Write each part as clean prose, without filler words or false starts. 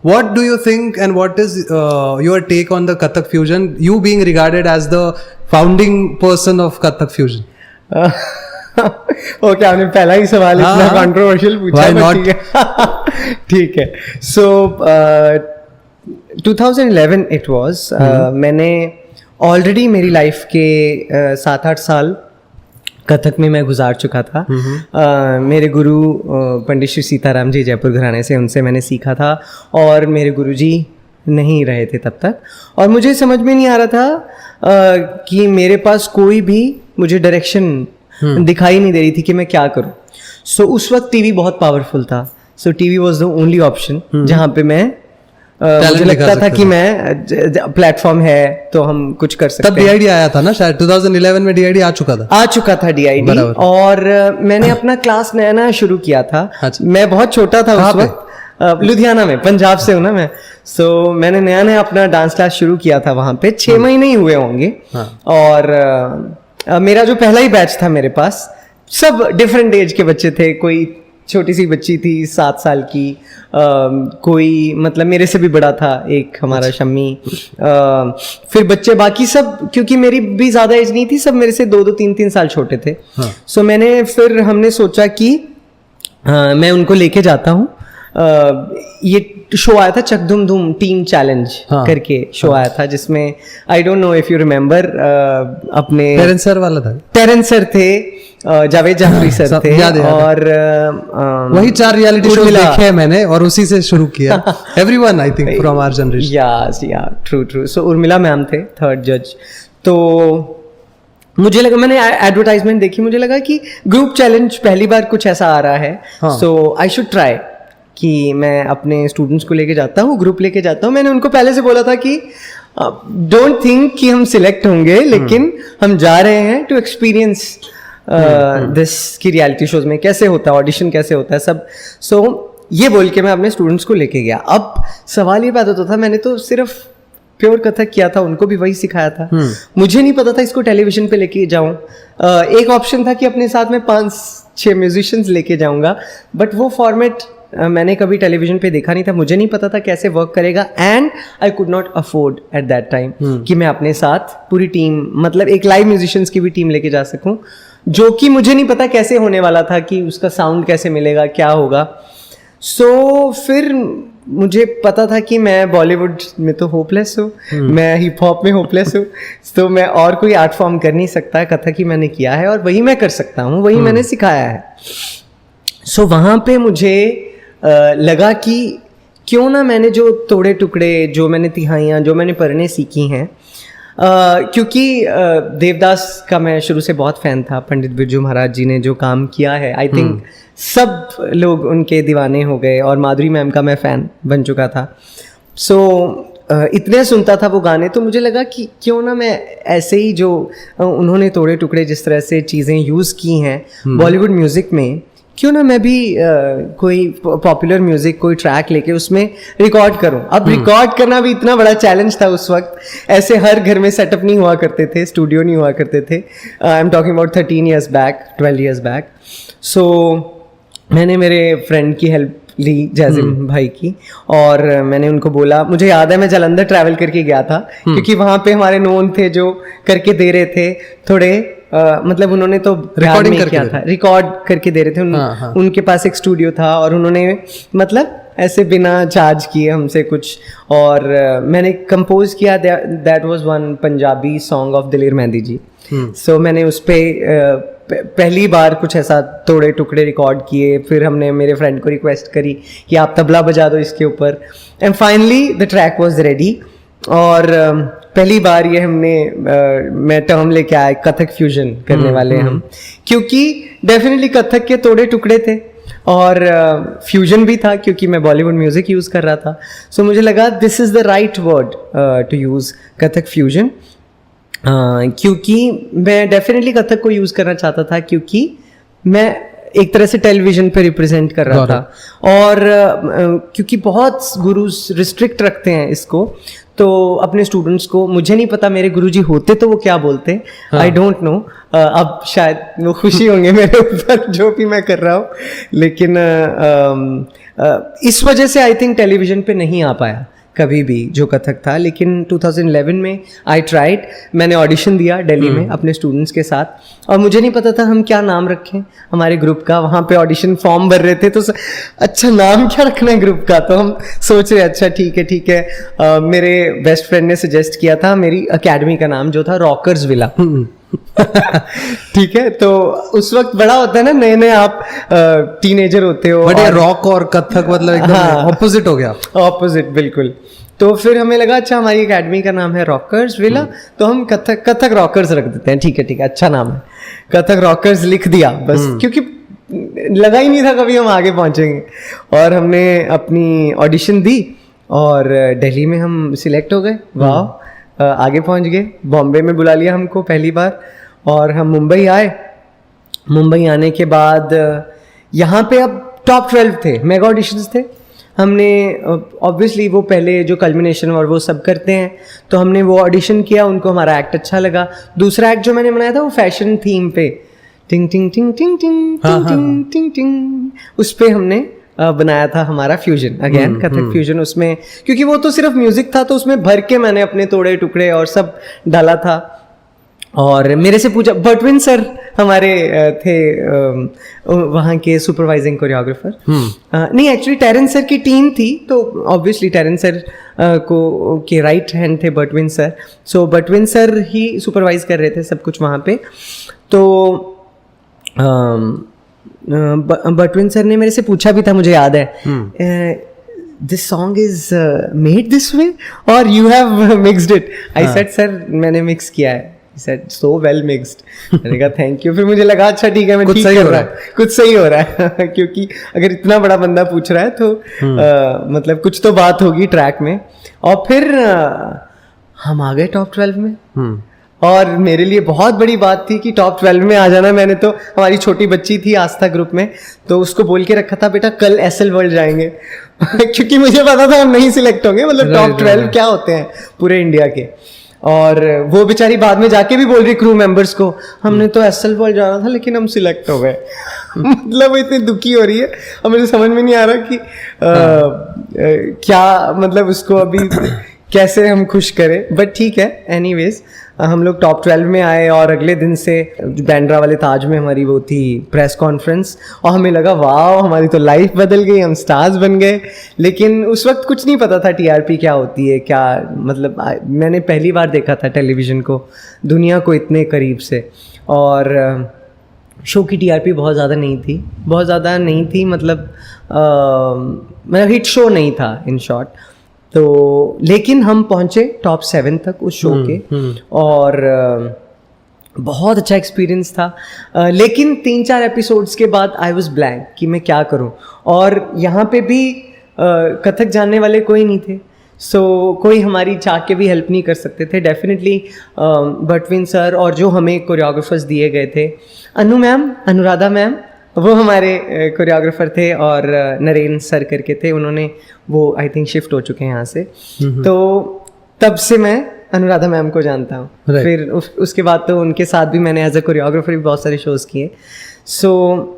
what do you think and what is your take on the Kathak fusion, you being regarded as the founding person of Kathak fusion? Okay, आपने पहला ही सवाल इतना controversial पूछा। Why not? ठीक है। सो 2011 it was, मैंने already मेरी life के 7-8 साल कथक में मैं गुजार चुका था। मेरे गुरु पंडित श्री सीताराम जी जयपुर घराने से, उनसे मैंने सीखा था और मेरे गुरुजी नहीं रहे थे तब तक, और मुझे समझ में नहीं आ रहा था कि मेरे पास कोई भी मुझे डायरेक्शन दिखाई नहीं दे रही थी कि मैं क्या करूं। सो उस वक्त टीवी बहुत पावरफुल था, so TV was the only option जहां पे मैं मुझे लगता था कि मैं प्लेटफॉर्म है तो हम कुछ कर सकते हैं। तब डीआईडी आया था ना शायद 2011 में, डीआईडी आ चुका था डीआईडी, और मैंने अपना क्लास नया शुरू किया था। मैं बहुत छोटा था उस वक्त, लुधियाना में, पंजाब से हूँ ना मैं। सो मैंने नया अपना डांस क्लास शुरू किया था वहां पे, 6 महीने ही हुए होंगे। और मेरा जो पहला ही बैच था, मेरे पास सब डिफरेंट एज के बच्चे थे। कोई छोटी सी बच्ची थी 7 साल की, कोई मतलब मेरे से भी बड़ा था एक हमारा शम्मी, फिर बच्चे बाकी सब, क्योंकि मेरी भी ज़्यादा एज नहीं थी, सब मेरे से 2-2, 3-3 साल छोटे थे। सो फिर हमने सोचा कि मैं उनको लेके जाता हूँ। ये शो आया था चक धूम धूम टीम चैलेंज करके शो आया था, जिसमें I don't know if you remember, अपने टेरेंस सर वाला था, टेरेंस सर थे, जावेद जाफरी सर थे, और वही 4 रियलिटी शो देखे हैं मैंने और उसी से शुरू किया। Everyone I think from our generation. Yeah true. So Urmila ma'am थे 3rd जज। तो मुझे लगा, मैंने एडवर्टाइजमेंट देखी, मुझे लगा कि ग्रुप चैलेंज पहली बार कुछ ऐसा आ रहा है, सो आई शुड ट्राई कि मैं अपने स्टूडेंट्स को लेके जाता हूँ, ग्रुप लेके जाता हूँ। मैंने उनको पहले से बोला था कि डोंट थिंक कि हम सिलेक्ट होंगे, लेकिन हम जा रहे हैं टू एक्सपीरियंस दिस की रियलिटी शोज में कैसे होता है, ऑडिशन कैसे होता है सब। सो ये बोल के मैं अपने स्टूडेंट्स को लेके गया। अब सवाल ये पैदा होता था, मैंने तो सिर्फ प्योर कथक किया था, उनको भी वही सिखाया था। मुझे नहीं पता था इसको टेलीविजन पे लेके जाऊं। एक ऑप्शन था कि अपने साथ में 5-6 म्यूजिशियंस लेके जाऊंगा, बट वो फॉर्मेट मैंने कभी टेलीविजन पे देखा नहीं था, मुझे नहीं पता था कैसे वर्क करेगा, and I could not afford at that time कि मैं अपने साथ पूरी टीम, मतलब एक लाइव म्यूजिशियंस की भी टीम लेके जा सकूं, जो कि मुझे नहीं पता कैसे होने वाला था, कि उसका साउंड कैसे मिलेगा, क्या होगा। सो फिर मुझे पता था कि मैं बॉलीवुड में तो होपलेस हूँ, मैं हिप हॉप में होपलेस हूँ, तो मैं और कोई आर्ट फॉर्म कर नहीं सकता। कथक ही मैंने किया है और वही मैं कर सकता हूँ, वही मैंने सिखाया है। सो वहाँ पे मुझे लगा कि क्यों ना मैंने जो तोड़े टुकड़े, जो मैंने तिहाइयाँ, जो मैंने पढ़ने सीखी हैं, क्योंकि देवदास का मैं शुरू से बहुत फ़ैन था। पंडित बिरजू महाराज जी ने जो काम किया है, आई थिंक सब लोग उनके दीवाने हो गए, और माधुरी मैम का मैं फ़ैन बन चुका था। सो इतने सुनता था वो गाने, तो मुझे लगा कि क्यों ना मैं ऐसे ही, जो उन्होंने तोड़े टुकड़े जिस तरह से चीज़ें यूज़ की हैं बॉलीवुड म्यूज़िक में, क्यों ना मैं भी कोई पॉपुलर म्यूजिक, कोई ट्रैक लेके उसमें रिकॉर्ड करूं। अब रिकॉर्ड करना भी इतना बड़ा चैलेंज था उस वक्त, ऐसे हर घर में सेटअप नहीं हुआ करते थे, स्टूडियो नहीं हुआ करते थे। I am talking about 13 years back, 12 years back. So मैंने मेरे फ्रेंड की हेल्प ली, जैजिम भाई की, और मैंने उनको बोला, मुझे याद है मैं जालंधर ट्रैवल करके गया था, क्योंकि वहाँ पे हमारे नोन थे जो करके दे रहे थे थोड़े, मतलब उन्होंने तो रिकॉर्डिंग किया था, रिकॉर्ड करके दे रहे थे। उनके पास एक स्टूडियो था, और उन्होंने मतलब ऐसे बिना चार्ज किए हमसे कुछ, और मैंने कंपोज किया, that was one Punjabi song of दिलेर मेहंदी जी। सो मैंने उस पर पहली बार कुछ ऐसा तोड़े टुकड़े रिकॉर्ड किए। फिर हमने मेरे फ्रेंड को रिक्वेस्ट करी कि आप तबला बजा दो इसके ऊपर, and finally the track was ready. और पहली बार ये हमने मैं टर्म लेके आया, कथक फ्यूजन करने वाले हम, क्योंकि डेफिनेटली कथक के तोड़े टुकड़े थे और फ्यूजन भी था, क्योंकि मैं बॉलीवुड म्यूजिक यूज़ कर रहा था। सो मुझे लगा this is the right word to use, Kathak fusion, क्योंकि मैं डेफिनेटली कथक को यूज़ करना चाहता था, क्योंकि मैं एक तरह से टेलीविजन पे रिप्रेजेंट कर रहा था। और क्योंकि बहुत गुरुज रिस्ट्रिक्ट रखते हैं इसको, तो अपने स्टूडेंट्स को, मुझे नहीं पता मेरे गुरुजी होते तो वो क्या बोलते, आई डोंट नो। अब शायद वो खुशी होंगे मेरे ऊपर जो भी मैं कर रहा हूँ, लेकिन इस वजह से आई थिंक टेलीविज़न पे नहीं आ पाया कभी भी जो कथक था। लेकिन 2011 में आई ट्राइड, मैंने ऑडिशन दिया दिल्ली में अपने स्टूडेंट्स के साथ, और मुझे नहीं पता था हम क्या नाम रखें हमारे ग्रुप का। वहाँ पे ऑडिशन फॉर्म भर रहे थे तो अच्छा नाम क्या रखना है ग्रुप का, तो हम सोच रहे अच्छा ठीक है। मेरे बेस्ट फ्रेंड ने सजेस्ट किया था मेरी अकेडमी का नाम जो था रॉकर्स विला। ठीक है, तो उस वक्त बड़ा होता है ना, नए नए आप टीनेजर होते हो, बड़े रॉक और कथक मतलब एकदम ऑपोजिट हो गया। ऑपोजिट बिल्कुल। तो फिर हमें लगा अच्छा हमारी एकेडमी का नाम है रॉकर्स विला, तो हम कथक रॉकर्स रख देते हैं। ठीक है, अच्छा नाम है, कथक रॉकर्स लिख दिया बस, क्योंकि लगा ही नहीं था कभी हम आगे पहुंचेंगे। और हमने अपनी ऑडिशन दी और दिल्ली में हम सिलेक्ट हो गए। वाह, आगे पहुंच गए। बॉम्बे में बुला लिया हमको पहली बार, और हम मुंबई आए। मुंबई आने के बाद यहाँ पे अब टॉप 12 थे, मेगा ऑडिशंस थे। हमने ऑब्वियसली वो पहले जो कल्मिनेशन और वो सब करते हैं, तो हमने वो ऑडिशन किया, उनको हमारा एक्ट अच्छा लगा। दूसरा एक्ट जो मैंने बनाया था वो फैशन थीम पे, टिंग टिंग टिंग टिंग टिंग टिंग टिंग टिंग, उस पे हमने बनाया था हमारा फ्यूजन, अगेन कथक फ्यूजन उसमें, क्योंकि वो तो सिर्फ म्यूजिक था तो उसमें भर के मैंने अपने तोड़े टुकड़े और सब डाला था। और मेरे से पूछा, बटविन सर हमारे थे वहाँ के सुपरवाइजिंग कोरियोग्राफर। नहीं, एक्चुअली टेरेंस सर की टीम थी, तो ऑब्वियसली टेरेंस सर को के राइट हैंड थे बटविन सर। सो बटविन सर ही सुपरवाइज कर रहे थे सब कुछ वहाँ पे। तो बटविन सर ने मेरे से पूछा भी था, मुझे याद है, this song is made this way और you have mixed it. I said sir मैंने मिक्स किया है। He said so well mixed. मैंने कहा थैंक यू। फिर मुझे लगा अच्छा ठीक है, मैं ठीक कर रहा है, कुछ सही हो रहा है क्योंकि अगर इतना बड़ा बंदा पूछ रहा है तो मतलब कुछ तो बात होगी ट्रैक में। और फिर हम आ गए टॉप 12 में। और मेरे लिए बहुत बड़ी बात थी कि टॉप 12 में आ जाना। मैंने तो, हमारी छोटी बच्ची थी आस्था ग्रुप में, तो उसको बोल के रखा था बेटा कल एसएल वर्ल्ड जाएंगे क्योंकि मुझे पता था हम नहीं सिलेक्ट होंगे, मतलब टॉप 12 क्या होते हैं पूरे इंडिया के। और वो बेचारी बाद में जाके भी बोल रही क्रू मेंबर्स को, हमने तो एसएल वर्ल्ड जाना था लेकिन हम सिलेक्ट हो गए मतलब वो इतनी दुखी हो रही है, और मुझे समझ में नहीं आ रहा कि क्या मतलब उसको अभी कैसे हम खुश करें। बट ठीक है, एनीवेज हम लोग टॉप 12 में आए। और अगले दिन से बैंड्रा वाले ताज में हमारी वो थी प्रेस कॉन्फ्रेंस, और हमें लगा वाह हमारी तो लाइफ बदल गई, हम स्टार्स बन गए। लेकिन उस वक्त कुछ नहीं पता था टीआरपी क्या होती है, क्या मतलब मैंने पहली बार देखा था टेलीविज़न को, दुनिया को इतने करीब से। और शो की टीआरपी बहुत ज़्यादा नहीं थी, मतलब हिट शो नहीं था इन शॉर्ट। तो लेकिन हम पहुंचे टॉप 7 तक उस शो के, और बहुत अच्छा एक्सपीरियंस था। लेकिन 3-4 एपिसोड्स के बाद आई वाज ब्लैंक कि मैं क्या करूं। और यहाँ पे भी कथक जानने वाले कोई नहीं थे, सो कोई हमारी चाह के भी हेल्प नहीं कर सकते थे। डेफिनेटली बटविन सर और जो हमें कोरियोग्राफर्स दिए गए थे, अनु मैम, अनुराधा मैम, वो हमारे कोरियोग्राफर थे, और नरेन सर करके थे, उन्होंने वो आई थिंक शिफ्ट हो चुके हैं यहाँ से। तो तब से मैं अनुराधा मैम को जानता हूँ। फिर उसके बाद तो उनके साथ भी मैंने एज अ कोरियोग्राफर भी बहुत सारे शोज़ किए। सो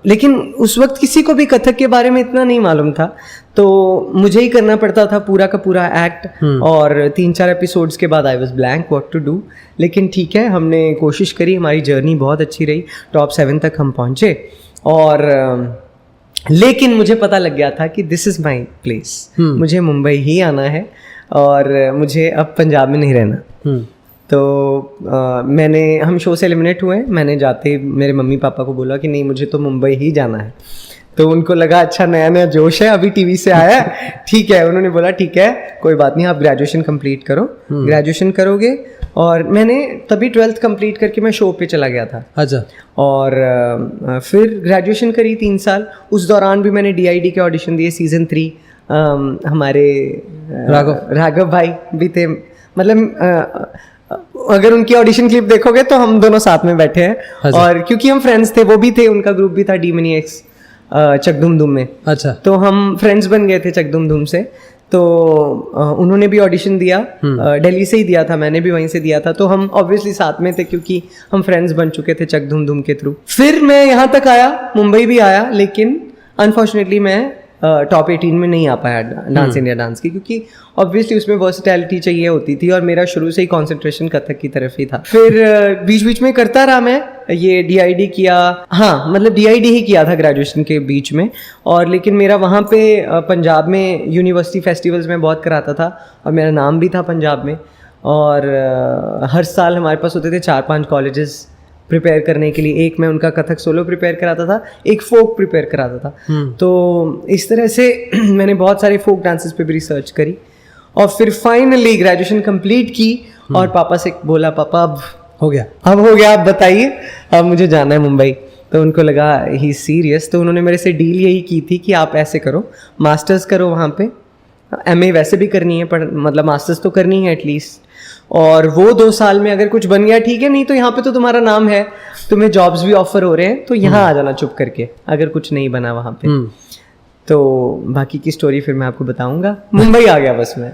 लेकिन उस वक्त किसी को भी कथक के बारे में इतना नहीं मालूम था, तो मुझे ही करना पड़ता था पूरा का पूरा एक्ट। और 3-4 एपिसोड्स के बाद I was blank what to do. लेकिन ठीक है, हमने कोशिश करी, हमारी जर्नी बहुत अच्छी रही, टॉप 7 तक हम पहुँचे। और लेकिन मुझे पता लग गया था कि दिस इज़ माई प्लेस, मुझे मुंबई ही आना है और मुझे अब पंजाब में नहीं रहना। तो हम शो से एलिमिनेट हुए। मैंने जाते ही मेरे मम्मी पापा को बोला कि नहीं मुझे तो मुंबई ही जाना है। तो उनको लगा अच्छा नया नया जोश है, अभी टीवी से आया है, ठीक है। उन्होंने बोला ठीक है कोई बात नहीं, आप ग्रेजुएशन कंप्लीट करो, ग्रेजुएशन करोगे। और मैंने तभी 12th कंप्लीट करके मैं शो पे चला गया था। अच्छा। और फिर ग्रेजुएशन करी 3 साल। उस दौरान भी मैंने DID के ऑडिशन दिए, सीज़न 3। हमारे राघव भाई भी थे, मतलब अगर उनकी ऑडिशन क्लिप देखोगे तो हम दोनों साथ में बैठे हैं। और क्योंकि हम फ्रेंड्स थे, वो भी थे, उनका ग्रुप भी था D-Maniacs चकधुम धूम में। अच्छा। तो हम फ्रेंड्स बन गए थे चकधुम धूम से। तो उन्होंने भी ऑडिशन दिया, दिल्ली से ही दिया था, मैंने भी वहीं से दिया था। तो हम ऑब्वियसली साथ में थे क्योंकि हम फ्रेंड्स बन चुके थे चकधुम धूम के थ्रू। फिर मैं यहाँ तक आया, मुंबई भी आया, लेकिन अनफॉर्चुनेटली मैं टॉप 18 में नहीं आ पाया डांस इंडिया डांस की, क्योंकि ऑब्वियसली उसमें वर्सिटैलिटी चाहिए होती थी और मेरा शुरू से ही कंसंट्रेशन कथक की तरफ ही था। फिर बीच बीच में करता रहा मैं, ये DID किया, हाँ मतलब DID ही किया था ग्रेजुएशन के बीच में। और लेकिन मेरा वहाँ पे पंजाब में यूनिवर्सिटी फेस्टिवल्स में बहुत कराता था और मेरा नाम भी था पंजाब में। और हर साल हमारे पास होते थे 4-5 कॉलेजेस प्रिपेयर करने के लिए। एक मैं उनका कथक सोलो प्रिपेयर कराता था, एक फोक प्रिपेयर कराता था। तो इस तरह से मैंने बहुत सारे फोक डांसेस पे भी रिसर्च करी और फिर फाइनली ग्रेजुएशन कंप्लीट की और पापा से बोला, पापा अब हो गया, आप बताइए, अब मुझे जाना है मुंबई। तो उनको लगा ही सीरियस, तो उन्होंने मेरे से डील यही की थी कि आप ऐसे करो, मास्टर्स करो वहाँ पे, MA वैसे भी करनी है पर मतलब मास्टर्स तो करनी है एटलीस्ट, और वो 2 साल में अगर कुछ बन गया ठीक है, नहीं तो यहाँ पे तो तुम्हारा नाम है, तुम्हें जॉब्स भी ऑफर हो रहे हैं, तो यहाँ आ जाना चुप करके अगर कुछ नहीं बना वहाँ पे। तो बाकी की स्टोरी फिर मैं आपको बताऊंगा। मुंबई आ गया बस मैं।